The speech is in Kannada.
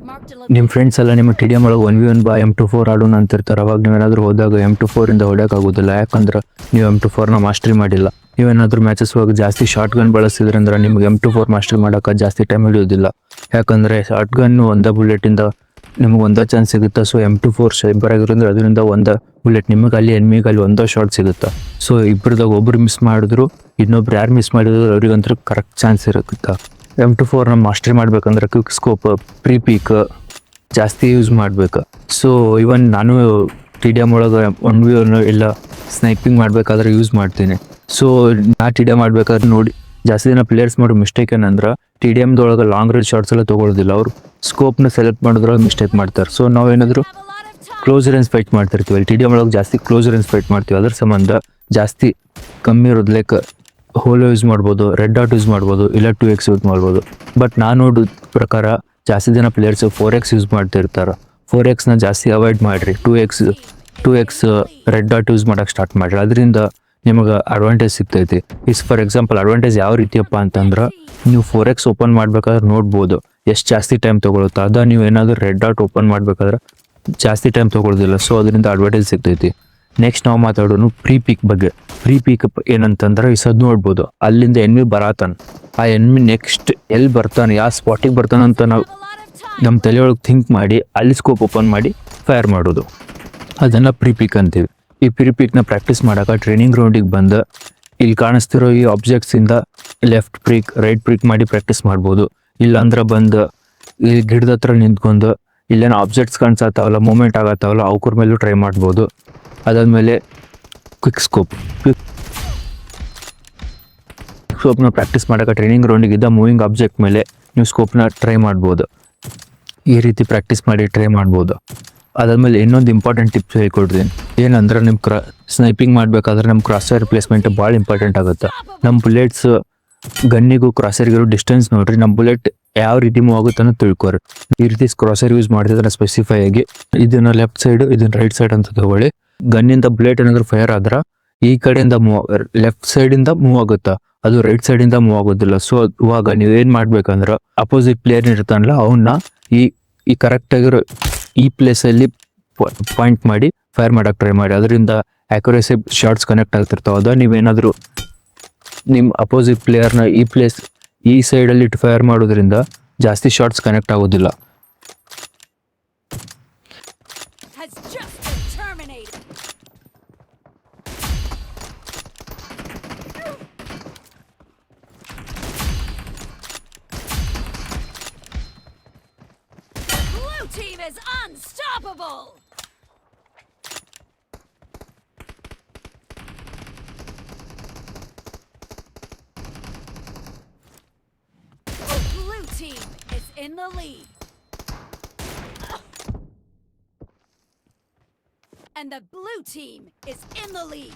Marked a ನಿಮ್ಮ location. ಫ್ರೆಂಡ್ಸ್ ಎಲ್ಲ ನಿಮ್ಮ ಟಿ.ಡಿ.ಎಮ್ ಒಳಗೆ 1v1 ಬಾ M24 ಆಡೋಣ ಅಂತಿರ್ತಾರೆ. ಅವಾಗ ನೀವೇನಾದರೂ ಹೋದಾಗ M24 ಇಂದ ಹೊಡೆಯೋಕ್ಕಾಗೋದಿಲ್ಲ, ಯಾಕಂದ್ರೆ ನೀವು M24ನ ಮಾಸ್ಟ್ರಿ ಮಾಡಿಲ್ಲ. ನೀವೇನಾದರೂ ಮ್ಯಾಚಸ್ ಹೋಗಿ ಜಾಸ್ತಿ ಶಾರ್ಟ್ ಗನ್ ಬಳಸಿದ್ರಂದ್ರೆ ನಿಮ್ಗೆ M24 ಮಾಸ್ಟ್ರಿ ಮಾಡೋಕೆ ಜಾಸ್ತಿ ಟೈಮ್ ಹಿಡಿಯೋದಿಲ್ಲ, ಯಾಕಂದರೆ ಶಾರ್ಟ್ ಗನ್ನು ಒಂದೇ ಬುಲೆಟಿಂದ ನಿಮ್ಗೆ ಒಂದೇ ಚಾನ್ಸ್ ಸಿಗುತ್ತೆ. ಸೊ M24 ಶೈಬರ್ ಆಗಿರೋದ್ರೆ ಅದರಿಂದ ಒಂದೇ ಬುಲೆಟ್ ನಿಮಗೆ ಅಲ್ಲಿ ಎನ್ಮಿಗೆ ಅಲ್ಲಿ ಒಂದೇ ಶಾರ್ಟ್ ಸಿಗುತ್ತೆ. ಸೊ ಇಬ್ಬರದಾಗ ಒಬ್ರು ಮಿಸ್ ಮಾಡಿದ್ರು ಇನ್ನೊಬ್ರು ಯಾರು ಮಿಸ್ ಮಾಡಿದ್ರು ಅವ್ರಿಗಂತೂ ಕರೆಕ್ಟ್ ಚಾನ್ಸ್ ಇರುತ್ತೆ. M24ನ ಮಾಸ್ಟ್ರಿ ಮಾಡ್ಬೇಕಂದ್ರೆ ಕ್ವಿಕ್ ಸ್ಕೋಪ್, ಪ್ರೀ ಪೀಕ್ ಜಾಸ್ತಿ ಯೂಸ್ ಮಾಡ್ಬೇಕು. ಸೊ ಇವನ್ ನಾನು ಟಿ.ಡಿ.ಎಮ್ ಒಳಗೆ 1v1 ಎಲ್ಲ ಸ್ನೈಪಿಂಗ್ ಮಾಡ್ಬೇಕಾದ್ರೆ ಯೂಸ್ ಮಾಡ್ತೀನಿ. ಸೊ ನಾ ಟಿ.ಡಿ.ಎಮ್ ಮಾಡ್ಬೇಕಾದ್ರೆ ನೋಡಿ ಜಾಸ್ತಿ ಜನ ಪ್ಲೇಯರ್ಸ್ ಮಾಡೋ ಮಿಸ್ಟೇಕ್ ಏನಂದ್ರೆ ಟಿ.ಡಿ.ಎಮ್ದೊಳಗೆ ಲಾಂಗ್ ರೇಂಜ್ ಶಾರ್ಟ್ಸ್ ಎಲ್ಲ ತೊಗೊಳ್ಳೋದಿಲ್ಲ. ಅವರು ಸ್ಕೋಪ್ನ ಸೆಲೆಕ್ಟ್ ಮಾಡಿದ್ರೊಳಗೆ ಮಿಸ್ಟೇಕ್ ಮಾಡ್ತಾರೆ. ಸೊ ನಾವೇನಾದರೂ Have a lot of time. Close range fight ಮಾಡ್ತಿರ್ತೀವಿ, ಅಲ್ಲಿ ಟಿ.ಡಿ.ಎಮ್ ಒಳಗೆ ಜಾಸ್ತಿ ಕ್ಲೋಸ್ ರೇಂಜ್ ಫೈಟ್ ಮಾಡ್ತೀವಿ. ಅದ್ರ ಸಂಬಂಧ ಜಾಸ್ತಿ ಕಮ್ಮಿ ಇರೋದು ಲೈಕ್ ಹೋಲೋ ಯೂಸ್ ಮಾಡ್ಬೋದು, ರೆಡ್ ಡಾಟ್ ಯೂಸ್ ಮಾಡ್ಬೋದು, ಇಲ್ಲ 2x ಯೂಸ್ ಮಾಡ್ಬೋದು. ಬಟ್ ನಾನು ನೋಡೋ ಪ್ರಕಾರ ಜಾಸ್ತಿ ಜನ ಪ್ಲೇಯರ್ಸ್ 4x ಯೂಸ್ ಮಾಡ್ತಿರ್ತಾರೆ. 4xನ ಜಾಸ್ತಿ ಅವಾಯ್ಡ್ ಮಾಡಿರಿ. 2x ರೆಡ್ ಡಾಟ್ ಯೂಸ್ ಮಾಡೋಕ್ಕೆ ಸ್ಟಾರ್ಟ್ ಮಾಡಿರಿ. ಅದರಿಂದ ನಿಮಗೆ ಅಡ್ವಾಂಟೇಜ್ ಸಿಗ್ತೈತಿ. ಫಾರ್ ಎಕ್ಸಾಂಪಲ್ ಅಡ್ವಾಂಟೇಜ್ ಯಾವ ರೀತಿಯಪ್ಪ ಅಂತಂದ್ರೆ ನೀವು 4x ಓಪನ್ ಮಾಡ್ಬೇಕಾದ್ರೆ ನೋಡ್ಬೋದು ಎಷ್ಟು ಜಾಸ್ತಿ ಟೈಮ್ ತೊಗೊಳುತ್ತೆ. ಅದ ನೀವು ಏನಾದರೂ ರೆಡ್ ಡಾಟ್ ಓಪನ್ ಮಾಡ್ಬೇಕಾದ್ರೆ ಜಾಸ್ತಿ ಟೈಮ್ ತೊಗೊಳ್ಳೋದಿಲ್ಲ. ಸೊ ಅದರಿಂದ ಅಡ್ವಾಂಟೇಜ್ ಸಿಗ್ತೈತಿ. ನೆಕ್ಸ್ಟ್ ನಾವು ಮಾತಾಡೋನು ಪ್ರೀ ಪೀಕ್ ಬಗ್ಗೆ. ಪ್ರೀ ಪೀಕ್ ಏನಂತಂದ್ರೆ ಈ ಸದ್ ನೋಡ್ಬೋದು ಅಲ್ಲಿಂದ ಎನ್ಮಿ ಬರತಾನ, ಆ ಎನ್ಮಿ ನೆಕ್ಸ್ಟ್ ಎಲ್ಲಿ ಬರ್ತಾನೆ, ಯಾವ ಸ್ಪಾಟಿಗೆ ಬರ್ತಾನೆ ಅಂತ ನಾವು Have a lot of time. ನಮ್ಮ ತಲೆಯೊಳಗೆ ಥಿಂಕ್ ಮಾಡಿ ಅಲ್ಲಿ ಸ್ಕೋಪ್ ಓಪನ್ ಮಾಡಿ ಫೈರ್ ಮಾಡೋದು, ಅದನ್ನು ಪ್ರೀ ಪೀಕ್ ಅಂತೀವಿ. ಈ ಪ್ರೀ ಪೀಕ್ನ ಪ್ರಾಕ್ಟೀಸ್ ಮಾಡೋಕೆ ಟ್ರೈನಿಂಗ್ ಗ್ರೌಂಡಿಗೆ ಬಂದು ಇಲ್ಲಿ ಕಾಣಿಸ್ತಿರೋ ಈ ಆಬ್ಜೆಕ್ಟ್ಸಿಂದ ಲೆಫ್ಟ್ ಪ್ರೀಕ್ ರೈಟ್ ಪ್ರೀಕ್ ಮಾಡಿ ಪ್ರಾಕ್ಟೀಸ್ ಮಾಡ್ಬೋದು. ಇಲ್ಲಾಂದ್ರೆ ಬಂದು ಈ ಗಿಡದ ಹತ್ರ ನಿಂತ್ಕೊಂಡು ಇಲ್ಲೇನೋ ಆಬ್ಜೆಕ್ಟ್ಸ್ ಕಾಣಿಸತ್ತಾವಲ್ಲ, ಮೂಮೆಂಟ್ ಆಗತ್ತಾವಲ್ಲ, ಅವ್ರ ಮೇಲೂ ಟ್ರೈ ಮಾಡ್ಬೋದು. ಅದಾದಮೇಲೆ ಕ್ವಿಕ್ ಸ್ಕೋಪ್ನ ಪ್ರಾಕ್ಟೀಸ್ ಮಾಡೋಕೆ ಟ್ರೈನಿಂಗ್ ಗ್ರೌಂಡಿಗೆ ಇದ್ದ ಮೂವಿಂಗ್ ಆಬ್ಜೆಕ್ಟ್ ಮೇಲೆ ನೀವು ಸ್ಕೋಪ್ನ ಟ್ರೈ ಮಾಡ್ಬೋದು. ಈ ರೀತಿ ಪ್ರಾಕ್ಟೀಸ್ ಮಾಡಿ ಟ್ರೈ ಮಾಡ್ಬೋದು. ಅದಾದಮೇಲೆ ಇನ್ನೊಂದು ಇಂಪಾರ್ಟೆಂಟ್ ಟಿಪ್ಸ್ ಹೇಳ್ಕೊಡ್ತೀನಿ. ಏನಂದ್ರೆ ನಿಮ್ಮ ಸ್ನೈಪಿಂಗ್ ಮಾಡಬೇಕಾದ್ರೆ ನಮ್ಮ ಕ್ರಾಸರ್ ಪ್ಲೇಸ್ಮೆಂಟ್ ಭಾಳ ಇಂಪಾರ್ಟೆಂಟ್ ಆಗುತ್ತೆ. ನಮ್ಮ ಬುಲೆಟ್ಸ್ ಗನ್ನಿಗೂ ಕ್ರಾಸರ್ಗಿರೋ ಡಿಸ್ಟೆನ್ಸ್ ನೋಡ್ರಿ, ನಮ್ಮ ಬುಲೆಟ್ ಯಾವ ರೀತಿ ಮೂವ್ ಆಗುತ್ತೆ ಅನ್ನೋ ತಿಳ್ಕೊರಿ. ಈ ರೀತಿ ಕ್ರಾಸರ್ ಯೂಸ್ ಮಾಡಿದ್ರೆ ಸ್ಪೆಸಿಫೈ ಆಗಿ ಇದನ್ನ ಲೆಫ್ಟ್ ಸೈಡ್ ಇದನ್ನ ರೈಟ್ ಸೈಡ್ ಅಂತ ತಗೊಳ್ಳಿ. ಗನ್ನಿಂದ ಬುಲೆಟ್ ಏನಾದರೂ ಫೈರ್ ಆದ್ರೆ ಈ ಕಡೆಯಿಂದ ಲೆಫ್ಟ್ ಸೈಡಿಂದ ಮೂವ್ ಆಗುತ್ತಾ, ಅದು ರೈಟ್ ಸೈಡಿಂದ ಮೂವ್ ಆಗೋದಿಲ್ಲ. ಸೊ ಇವಾಗ ನೀವೇನು ಮಾಡ್ಬೇಕಂದ್ರೆ ಅಪೋಸಿಟ್ ಪ್ಲೇಯರ್ ಇರ್ತಾನಲ್ಲ ಅವನ್ನ ಈ ಕರೆಕ್ಟ್ ಆಗಿರೋ ಈ ಪ್ಲೇಸಲ್ಲಿ ಪಾಯಿಂಟ್ ಮಾಡಿ ಫೈರ್ ಮಾಡೋಕೆ ಟ್ರೈ ಮಾಡಿ. ಅದರಿಂದ ಆ್ಯಕ್ಯುರೇಸಿ ಶಾರ್ಟ್ಸ್ ಕನೆಕ್ಟ್ ಆಗ್ತಿರ್ತಾವೆ. ಅದ ನೀವೇನಾದರೂ ನಿಮ್ಮ ಅಪೋಸಿಟ್ ಪ್ಲೇಯರ್ನ ಈ ಸೈಡಲ್ಲಿ ಇಟ್ಟು ಫೈರ್ ಮಾಡೋದ್ರಿಂದ ಜಾಸ್ತಿ ಶಾರ್ಟ್ಸ್ ಕನೆಕ್ಟ್ ಆಗೋದಿಲ್ಲ. Has just been terminated. Blue team is unstoppable. Blue team is in the lead. And the blue team is in the lead.